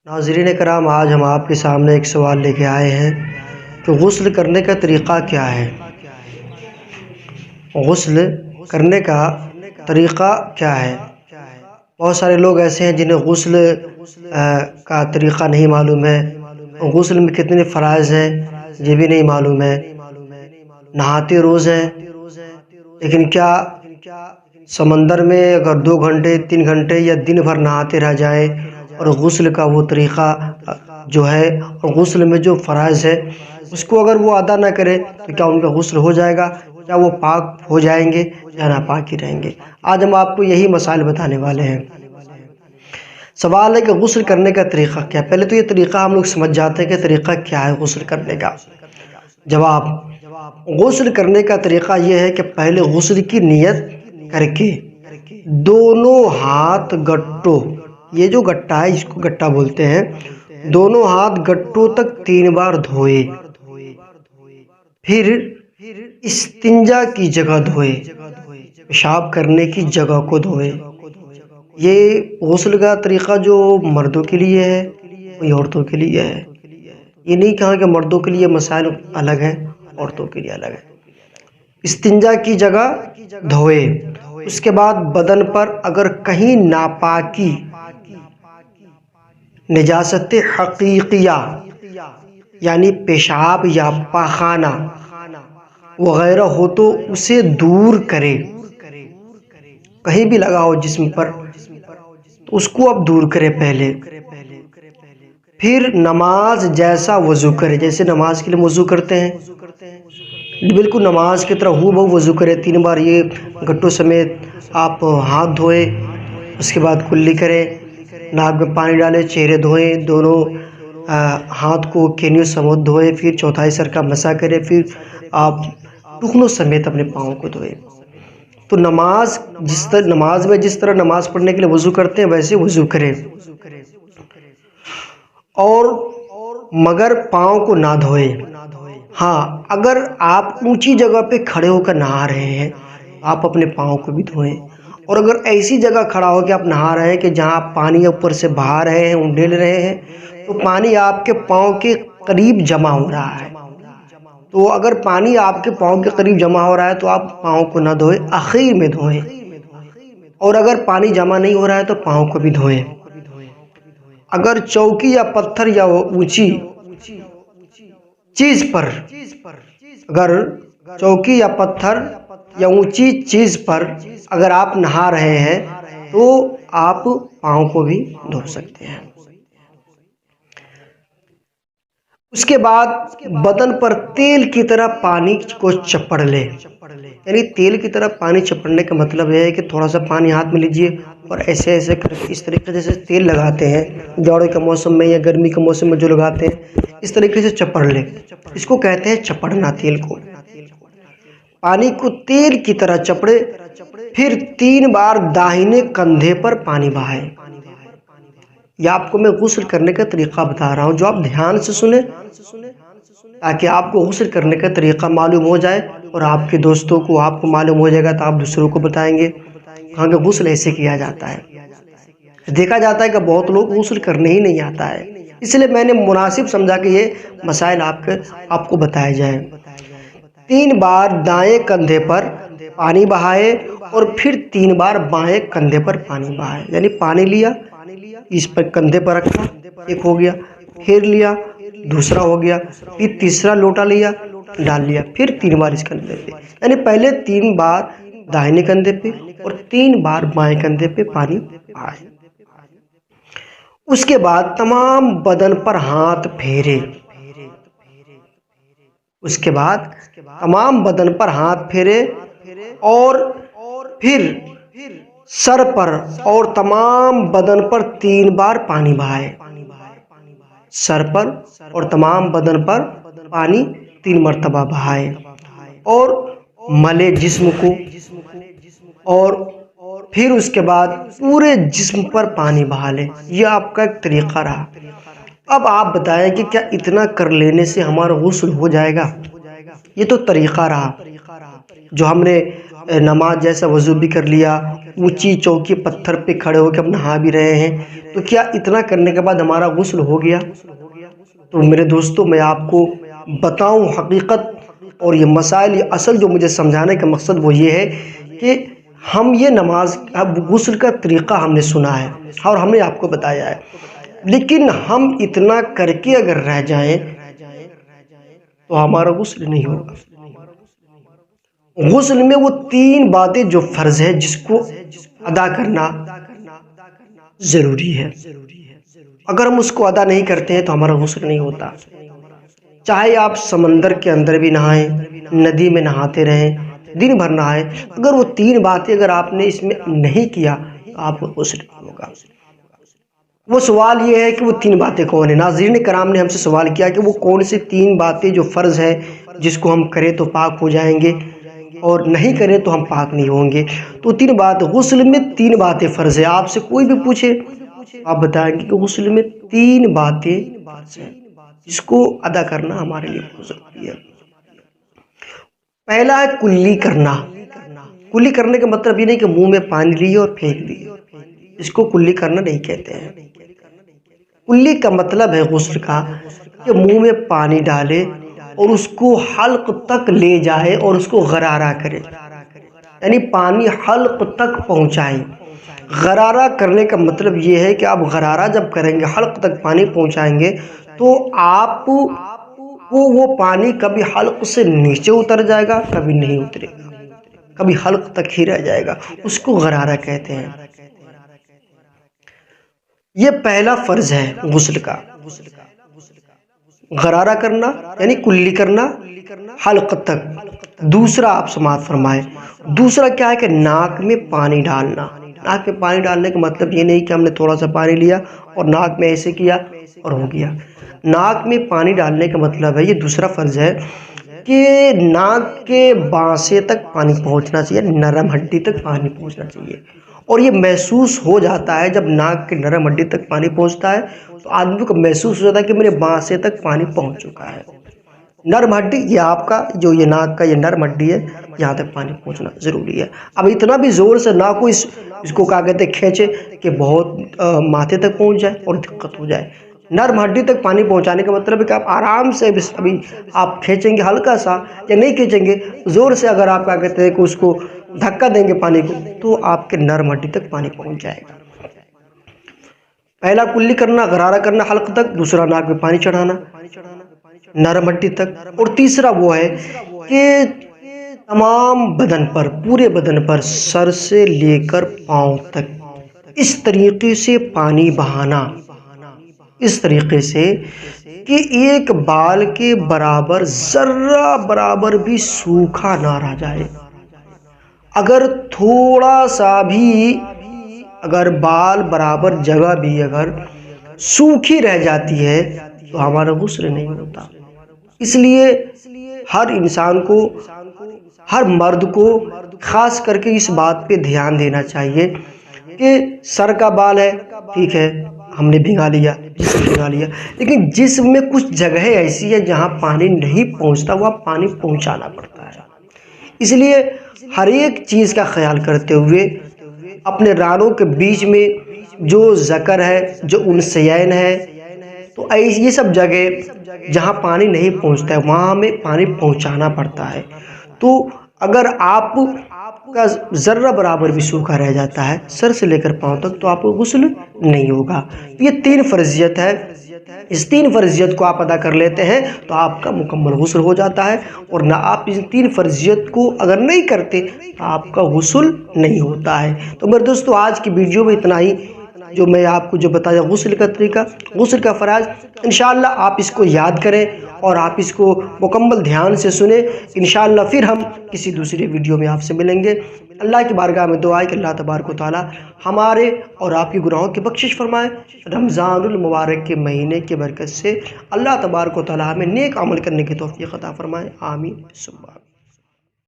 ناظرین کرام، آج ہم آپ کے سامنے ایک سوال لے کے آئے ہیں کہ غسل کرنے کا طریقہ کیا ہے؟ غسل کرنے کا طریقہ کیا ہے؟ بہت سارے لوگ ایسے ہیں جنہیں غسل کا طریقہ نہیں معلوم ہے، غسل میں کتنے فرائض ہیں یہ بھی نہیں معلوم ہے، نہاتے روز ہیں لیکن کیا سمندر میں اگر 2 گھنٹے 3 گھنٹے یا دن بھر نہاتے رہ جائیں اور غسل کا وہ طریقہ جو ہے اور غسل میں جو فرائض ہے اس کو اگر وہ ادا نہ کرے تو کیا ان کا غسل ہو جائے گا؟ کیا وہ پاک ہو جائیں گے یا ناپاک ہی رہیں گے؟ آج ہم آپ کو یہی مسائل بتانے والے ہیں۔ سوال ہے کہ غسل کرنے کا طریقہ کیا ہے؟ پہلے تو یہ طریقہ ہم لوگ سمجھ جاتے ہیں کہ طریقہ کیا ہے غسل کرنے کا۔ جواب: غسل کرنے کا طریقہ یہ ہے کہ پہلے غسل کی نیت کر کے دونوں ہاتھ گٹوں، یہ جو گٹا ہے اس کو گٹا بولتے ہیں، دونوں ہاتھ گٹوں تک 3 بار دھوئے، پھر استنجا کی جگہ دھوئے، پیشاب کرنے کی جگہ کو دھوئے۔ یہ غسل کا طریقہ جو مردوں کے لیے ہے وہی عورتوں کے لیے ہے، یہ نہیں کہا کہ مردوں کے لیے مسائل الگ ہیں عورتوں کے لیے الگ ہے۔ استنجا کی جگہ دھوئے، اس کے بعد بدن پر اگر کہیں ناپاکی، نجاست حقیقیہ یعنی پیشاب یا پاخانہ وغیرہ ہو تو اسے دور کرے، کہیں بھی لگا ہو جسم پر تو اس کو اب دور کرے پہلے، پھر نماز جیسا وضو کرے، جیسے نماز کے لیے وضو کرتے ہیں بالکل نماز کی طرح ہو بہو وضو کرے، 3 بار یہ گٹوں سمیت آپ ہاتھ دھوئے، اس کے بعد کلی کریں، ناک میں پانی ڈالیں، چہرے دھوئیں، دونوں ہاتھ کو کینیوں سمیت دھوئیں، پھر چوتھائی سر کا مسح کریں، پھر آپ ٹخنوں سمیت اپنے پاؤں کو دھوئیں۔ تو نماز میں جس طرح نماز پڑھنے کے لیے وضو کرتے ہیں ویسے وضو کریں، اور مگر پاؤں کو نہ دھوئیں۔ ہاں، اگر آپ اونچی جگہ پہ کھڑے ہو کر نہا رہے ہیں آپ اپنے پاؤں کو بھی دھوئیں، اور اگر ایسی جگہ کھڑا ہو کے آپ نہا رہے ہیں کہ جہاں آپ پانی اوپر سے بہا رہے ہیں، انڈیل رہے ہیں، تو پانی آپ کے پاؤں کے قریب جمع ہو رہا ہے، تو اگر پانی آپ کے پاؤں کے قریب جمع ہو رہا ہے تو آپ پاؤں کو نہ دھوئیں، آخر میں دھوئیں، اور اگر پانی جمع نہیں ہو رہا ہے تو پاؤں کو بھی دھوئیں۔ اگر چوکی یا پتھر یا اونچی چیز پر، اگر چوکی یا پتھر یا اونچی چیز پر اگر آپ نہا رہے ہیں تو آپ پاؤں کو بھی دھو سکتے ہیں۔ اس کے بعد بدن پر تیل کی طرح پانی کو چپڑ لے، یعنی تیل کی طرح پانی چپڑنے کا مطلب یہ ہے کہ تھوڑا سا پانی ہاتھ میں لیجئے اور ایسے ایسے کر کے اس طریقے جیسے تیل لگاتے ہیں جاڑے کے موسم میں یا گرمی کے موسم میں جو لگاتے ہیں، اس طریقے سے چپڑ لے، اس کو کہتے ہیں چپڑنا تیل کو۔ پانی کو تیل کی طرح چپڑے، پھر 3 بار داہنے کندھے پر پانی بہائے۔ یہ آپ کو میں غسل کرنے کا طریقہ بتا رہا ہوں جو آپ دھیان سے سنیں تاکہ آپ کو غسل کرنے کا طریقہ معلوم ہو جائے، اور آپ کے دوستوں کو آپ کو معلوم ہو جائے گا تو آپ دوسروں کو بتائیں گے کہاں کہ غسل ایسے کیا جاتا ہے۔ دیکھا جاتا ہے کہ بہت لوگ غسل کرنے ہی نہیں آتا ہے، اس لیے میں نے مناسب سمجھا کہ یہ مسائل آپ کو بتائے جائیں۔ 3 بار دائیں کندھے پر پانی بہائے اور پھر 3 بار بائیں کندھے پر پانی بہائے، یعنی پانی لیا، اس پر کندھے پر رکھا، ایک ہو گیا، پھر لیا، دوسرا ہو گیا، پھر تیسرا لوٹا لیا، ڈال لیا، پھر 3 بار اس کندھے پہ، یعنی پہلے 3 بار داہنے کندھے پہ اور 3 بار بائیں کندھے پہ پانی بہائے۔ اس کے بعد تمام بدن پر ہاتھ پھیرے، اس کے بعد تمام بدن پر ہاتھ پھیرے اور پھر سر پر اور تمام بدن پر 3 بار پانی بہائے، سر پر اور تمام بدن پر پانی 3 مرتبہ بہائے، اور ملے جسم کو، اور پھر اس کے بعد پورے جسم پر پانی بہا لے۔ یہ آپ کا ایک طریقہ رہا۔ اب آپ بتائیں کہ کیا اتنا کر لینے سے ہمارا غسل ہو جائے گا؟ یہ تو طریقہ رہا جو ہم نے نماز جیسا وضو بھی کر لیا، اونچی چوکی پتھر پہ کھڑے ہو کے ہم نہا بھی رہے ہیں، تو کیا اتنا کرنے کے بعد ہمارا غسل ہو گیا؟ تو میرے دوستوں میں آپ کو بتاؤں حقیقت اور یہ مسائل، یہ اصل جو مجھے سمجھانے کا مقصد وہ یہ ہے کہ ہم یہ نماز غسل کا طریقہ ہم نے سنا ہے اور ہم نے آپ کو بتایا ہے، لیکن ہم اتنا کر کے اگر رہ جائیں تو ہمارا غسل نہیں ہوگا۔ غسل میں وہ 3 باتیں جو فرض ہے جس کو ادا کرنا ضروری ہے، اگر ہم اس کو ادا نہیں کرتے ہیں تو ہمارا غسل نہیں ہوتا۔ چاہے آپ سمندر کے اندر بھی نہائیں، ندی میں نہاتے رہیں، دن بھر نہائیں، اگر وہ 3 باتیں اگر آپ نے اس میں نہیں کیا تو آپ کو غسل نہیں ہوگا۔ وہ سوال یہ ہے کہ وہ 3 باتیں کون ہیں؟ ناظرین کرام نے ہم سے سوال کیا کہ وہ کون سی 3 باتیں جو فرض ہے جس کو ہم کریں تو پاک ہو جائیں گے اور نہیں کریں تو ہم پاک نہیں ہوں گے۔ تو 3 بات، غسل میں 3 باتیں فرض ہے۔ آپ سے کوئی بھی پوچھے آپ بتائیں گے کہ غسل میں 3 باتیں فرض ہیں جس کو ادا کرنا ہمارے لیے بہت ضروری ہے۔ پہلا ہے کلی کرنا۔ کلی کرنے کا مطلب یہ نہیں کہ منہ میں پانی لیے اور پھینک دیے، اس کو کلی کرنا نہیں کہتے ہیں۔ کلی کا مطلب ہے غسل کا کہ منہ میں پانی ڈالے اور اس کو حلق تک لے جائے اور اس کو غرارہ کرے، یعنی پانی حلق تک پہنچائے۔ غرارہ کرنے کا مطلب یہ ہے کہ آپ غرارہ جب کریں گے، حلق تک پانی پہنچائیں گے، تو آپ کو وہ پانی کبھی حلق سے نیچے اتر جائے گا، کبھی نہیں اترے گا، کبھی حلق تک ہی رہ جائے گا، اس کو غرارہ کہتے ہیں۔ یہ پہلا فرض ہے غسل کا، غرارہ کرنا یعنی کلی کرنا حلق تک۔ دوسرا آپ سماعت فرمائیں، دوسرا کیا ہے کہ ناک میں پانی ڈالنا۔ ناک میں پانی ڈالنے کا مطلب یہ نہیں کہ ہم نے تھوڑا سا پانی لیا اور ناک میں ایسے کیا اور ہو گیا۔ ناک میں پانی ڈالنے کا مطلب ہے، یہ دوسرا فرض ہے کہ ناک کے بانسے تک پانی پہنچنا چاہیے، نرم ہڈی تک پانی پہنچنا چاہیے، اور یہ محسوس ہو جاتا ہے جب ناک کے نرم ہڈی تک پانی پہنچتا ہے تو آدمی کو محسوس ہو جاتا ہے کہ میرے بانسے تک پانی پہنچ چکا ہے۔ نرم ہڈی یہ آپ کا جو یہ ناک کا یہ نرم ہڈی ہے، یہاں تک پانی پہنچنا ضروری ہے۔ اب اتنا بھی زور سے نہ کو اس کو کہا کہتے ہیں کھینچے کہ بہت ماتھے تک پہنچ جائے اور دقت ہو جائے۔ نرم ہڈی تک پانی پہنچانے کا مطلب ہے کہ آپ آرام سے ابھی آپ کھینچیں گے ہلکا سا یا نہیں کھینچیں گے، زور سے اگر آپ کہا کہتے ہیں کہ اس کو دھکا دیں گے پانی کو تو آپ کے نرم ہڈی تک پانی پہنچ جائے گا۔ پہلا کلی کرنا، غرارہ کرنا حلق تک، دوسرا ناک میں پانی چڑھانا نرم ہڈی تک، اور تیسرا وہ ہے کہ تمام بدن پر، پورے بدن پر، سر سے لے کر پاؤں تک اس طریقے سے پانی بہانا، اس طریقے سے کہ ایک بال کے برابر ذرہ برابر بھی سوکھا نہ رہ جائے۔ اگر تھوڑا سا بھی، اگر بال برابر جگہ بھی اگر سوکھی رہ جاتی ہے تو ہمارا غسل نہیں ہوتا۔ اس لیے ہر انسان کو، ہر مرد کو خاص کر کے اس بات پہ دھیان دینا چاہیے کہ سر کا بال ہے، ٹھیک ہے ہم نے بھگا لیا، لیکن جسم میں کچھ جگہیں ایسی ہیں جہاں پانی نہیں پہنچتا، وہاں پانی پہنچانا پڑتا ہے۔ اس لیے ہر ایک چیز کا خیال کرتے ہوئے اپنے رانوں کے بیچ میں جو ذکر ہے، جو انثیین ہے، تو یہ سب جگہ جہاں پانی نہیں پہنچتا ہے وہاں ہمیں پانی پہنچانا پڑتا ہے۔ تو اگر آپ کا ذرہ برابر بھی سوکھا رہ جاتا ہے سر سے لے کر پاؤں تک تو آپ کو غسل نہیں ہوگا۔ یہ 3 فرضیت ہے، اس 3 فرضیت کو آپ ادا کر لیتے ہیں تو آپ کا مکمل غسل ہو جاتا ہے، اور نہ آپ اس 3 فرضیت کو اگر نہیں کرتے تو آپ کا غسل نہیں ہوتا ہے۔ تو میرے دوستو آج کی ویڈیو میں اتنا ہی، جو میں آپ کو جو بتایا غسل کا طریقہ، غسل کا فرائض، انشاءاللہ آپ اس کو یاد کریں اور آپ اس کو مکمل دھیان سے سنیں۔ انشاءاللہ پھر ہم کسی دوسری ویڈیو میں آپ سے ملیں گے۔ اللہ کی بارگاہ میں دعا ہے کہ اللہ تبارک و تعالی ہمارے اور آپ کی گناہوں کی بخشش فرمائے۔ رمضان المبارک کے مہینے کی برکت سے اللہ تبارک و تعالی ہمیں نیک عمل کرنے کی توفیق عطا فرمائے، آمین ثم آمین۔